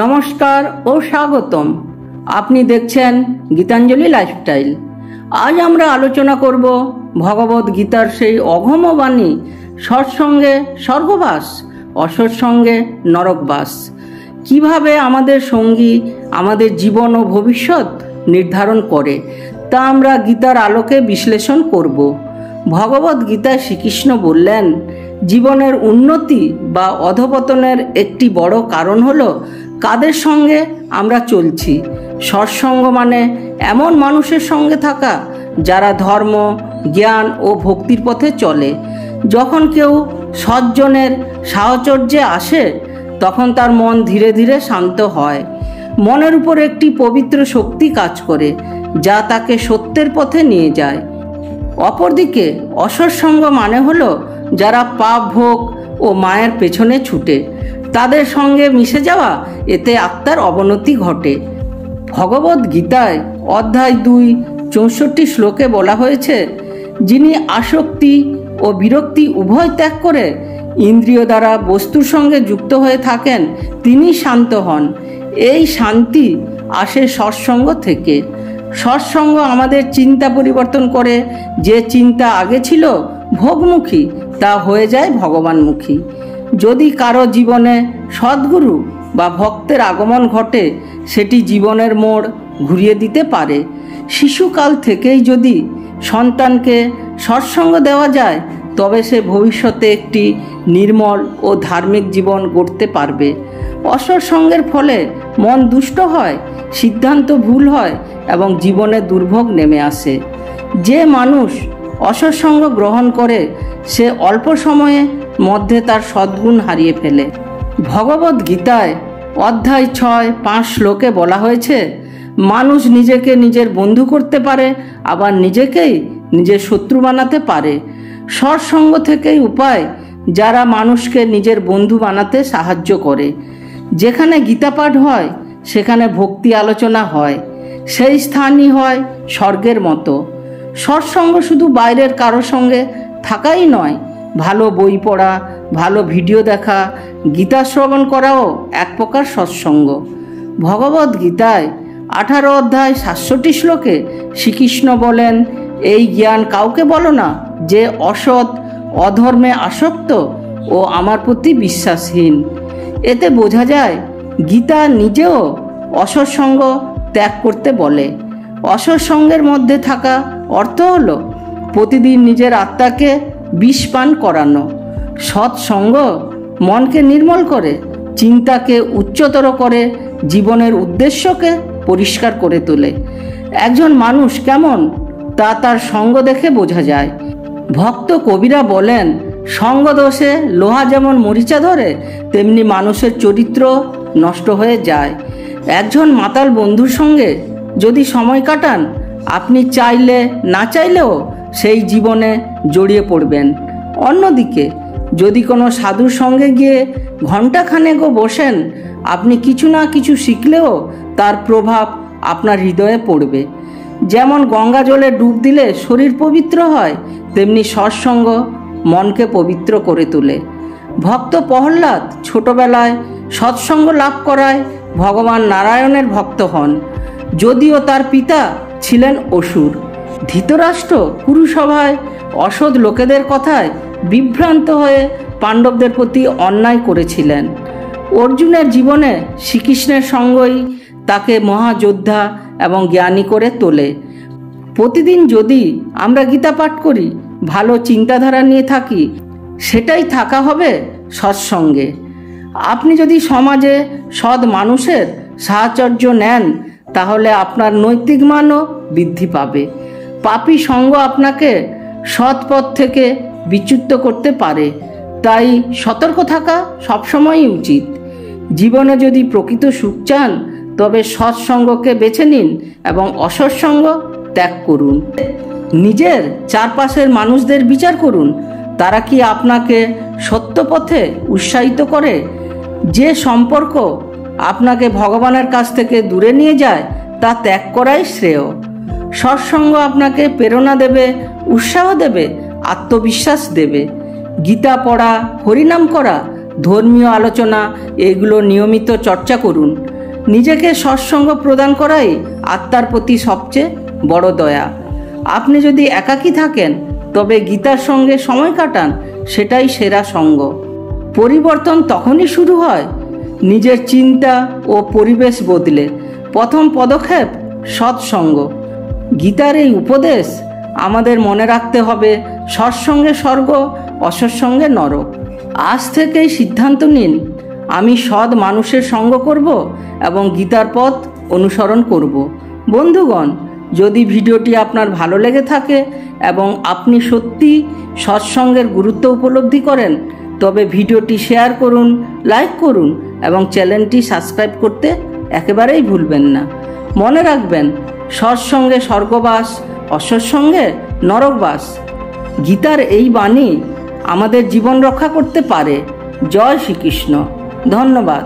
নমস্কার ও স্বাগতম। আপনি দেখছেন গীতাঞ্জলি লাইফস্টাইল। আজ আমরা আলোচনা করব ভগবদ গীতার সেই অঘম বাণী, সৎসঙ্গে স্বর্গবাস, অসৎসঙ্গে নরকবাস। কিভাবে আমাদের সঙ্গী আমাদের জীবন ও ভবিষ্যৎ নির্ধারণ করে তা আমরা গীতার আলোকে বিশ্লেষণ করব। ভগবদ গীতায় শ্রীকৃষ্ণ বললেন, জীবনের উন্নতি বা অধপতনের একটি বড় কারণ হলো কাদের সঙ্গে আমরা চলছি। সৎসঙ্গ মানে এমন মানুষের সঙ্গে থাকা যারা ধর্ম, জ্ঞান ও ভক্তির পথে চলে। যখন কেউ সজ্জনের সাহচর্যে আসে তখন তার মন ধীরে ধীরে শান্ত হয়। মনের উপর একটি পবিত্র শক্তি কাজ করে যা তাকে সত্যের পথে নিয়ে যায়। অপরদিকে অসৎসঙ্গ মানে হলো যারা পাপ ভোগ ও মায়ের পেছনে ছুটে, তাদের সঙ্গে মিশে যাওয়া, এতে আত্মার অবনতি ঘটে। ভগবদ গীতায় অধ্যায় 2 64 শ্লোকে বলা হয়েছে, যিনি আসক্তি ও বিরক্তি উভয় ত্যাগ করে ইন্দ্রিয় দ্বারা বস্তুর সঙ্গে যুক্ত হয়ে থাকেন তিনি শান্ত হন। এই শান্তি আসে সৎসঙ্গ থেকে। সৎসঙ্গ আমাদের চিন্তা পরিবর্তন করে। যে চিন্তা আগে ছিল ভোগমুখী তা হয়ে যায় ভগবানমুখী। যদি কারো জীবনে সদ্গুরু বা ভক্তের আগমন ঘটে, সেটি জীবনের মোড় ঘুরিয়ে দিতে পারে। শিশুকাল থেকেই যদি সন্তানকে সৎসঙ্গ দেওয়া যায় তবে সে ভবিষ্যতে একটি নির্মল ও ধার্মিক জীবন গড়তে পারবে। অসৎসঙ্গের ফলে মন দুষ্ট হয়, সিদ্ধান্ত ভুল হয় এবং জীবনে দুর্ভোগ নেমে আসে। যে মানুষ অসৎসঙ্গ গ্রহণ করে সে অল্প সময়ে মধ্যে তার সদ্গুণ হারিয়ে ফেলে। ভগবদ গীতায় অধ্যায় 6 5 শ্লোকে বলা হয়েছে, মানুষ নিজেকে নিজের বন্ধু করতে পারে, আবার নিজেকেই নিজের শত্রু বানাতে পারে। সৎসঙ্গ থেকেই উপায় যারা মানুষকে নিজের বন্ধু বানাতে সাহায্য করে। যেখানে গীতা পাঠ হয় সেখানে ভক্তি আলোচনা হয়, সেই স্থানই হয় স্বর্গের মতো। সৎসঙ্গ শুধু বাইরের কারো সঙ্গে থাকাই নয়, ভালো বই পড়া, ভালো ভিডিও দেখা, গীতা শ্রবণ করাও এক প্রকার সৎসঙ্গ। ভগবদ গীতায় 18 অধ্যায় 67 শ্লোকে শ্রীকৃষ্ণ বলেন, এই জ্ঞান কাউকে বলো না যে অসৎ, অধর্মে আসক্ত ও আমার প্রতি বিশ্বাসহীন। এতে বোঝা যায় গীতা নিজেও অসৎসঙ্গ ত্যাগ করতে বলে। অসৎসঙ্গের মধ্যে থাকা অর্থ হলো প্রতিদিন নিজের আত্মাকে বিষ পান করানো। সৎসঙ্গ মনকে নির্মল করে, চিন্তাকে উচ্চতর করে, জীবনের উদ্দেশ্যকে পরিষ্কার করে তোলে। একজন মানুষ কেমন তা তার সঙ্গ দেখে বোঝা যায়। ভক্ত কবিরা বলেন, সঙ্গ দোষে লোহা যেমন মরিচা ধরে তেমনি মানুষের চরিত্র নষ্ট হয়ে যায়। একজন মাতাল বন্ধুর সঙ্গে যদি সময় কাটান, আপনি চাইলে না চাইলেও সেই জীবনে জড়িয়ে পড়বেন। অন্যদিকে যদি কোনো সাধুর সঙ্গে গিয়ে ঘণ্টাখানেকও বসেন, আপনি কিছু না কিছু শিখলেও তার প্রভাব আপনার হৃদয়ে পড়বে। যেমন গঙ্গা জলে ডুব দিলে শরীর পবিত্র হয়, তেমনি সৎসঙ্গ মনকে পবিত্র করে তোলে। ভক্ত প্রহ্লাদ ছোটবেলায় সৎসঙ্গ লাভ করায় ভগবান নারায়ণের ভক্ত হন, যদিও তার পিতা ছিলেন অসুর। ধৃতরাষ্ট্র কুরুসভায় অসৎ লোকেদের কথায় বিভ্রান্ত হয়ে পাণ্ডবদের প্রতি অন্যায় করেছিলেন। অর্জুনের জীবনে শ্রীকৃষ্ণের সঙ্গই তাকে মহাযোদ্ধা এবং জ্ঞানী করে তোলে। প্রতিদিন যদি আমরা গীতা পাঠ করি, ভালো চিন্তাধারা নিয়ে থাকি, সেটাই থাকা হবে সৎসঙ্গে। আপনি যদি সমাজে সৎ মানুষের সাহচর্য নেন তাহলে আপনার নৈতিক মানও বৃদ্ধি পাবে। পাপী সঙ্গ আপনাকে সৎ পথ থেকে বিচ্যুত করতে পারে, তাই সতর্ক থাকা সবসময়ই উচিত। জীবনে যদি প্রকৃত সুখ চান তবে সৎসঙ্গকে বেছে নিন এবং অসৎসঙ্গ ত্যাগ করুন। নিজের চারপাশের মানুষদের বিচার করুন, তারা কি আপনাকে সত্য পথে উৎসাহিত করে? যে সম্পর্ক আপনাকে ভগবানের কাছ থেকে দূরে নিয়ে যায় তা ত্যাগ করাই শ্রেয়। সৎসঙ্গ আপনাকে প্রেরণা দেবে, উৎসাহ দেবে, আত্মবিশ্বাস দেবে। গীতা পড়া, হরিনাম করা ধর্মীয় আলোচনা এগুলো নিয়মিত চর্চা করুন। নিজেকে সৎসঙ্গ প্রদান করাই আত্মার প্রতি সবচেয়ে বড় দয়া। আপনি যদি একাকী থাকেন তবে গীতার সঙ্গে সময় কাটান, সেটাই সেরা সঙ্গ। পরিবর্তন তখনই শুরু হয় নিজের চিন্তা ও পরিবেশ বদলে। প্রথম পদক্ষেপ সৎসঙ্গ। গীতার এই উপদেশ আমাদের মনে রাখতে হবে, সৎসঙ্গে স্বর্গ, অসৎসঙ্গে নরক। আজ থেকেই সিদ্ধান্ত নিন, আমি সৎ মানুষের সঙ্গ করব এবং গীতার পথ অনুসরণ করব। বন্ধুগণ, যদি ভিডিওটি আপনার ভালো লেগে থাকে এবং আপনি সত্যি সৎসঙ্গের গুরুত্ব উপলব্ধি করেন, তবে ভিডিওটি শেয়ার করুন, লাইক করুন এবং চ্যানেলটি সাবস্ক্রাইব করতে একেবারেই ভুলবেন না। মনে রাখবেন, সৎসঙ্গে স্বর্গবাস, অসৎসঙ্গে নরকবাস। গীতার এই বাণী আমাদের জীবন রক্ষা করতে পারে। জয় শ্রীকৃষ্ণ। ধন্যবাদ।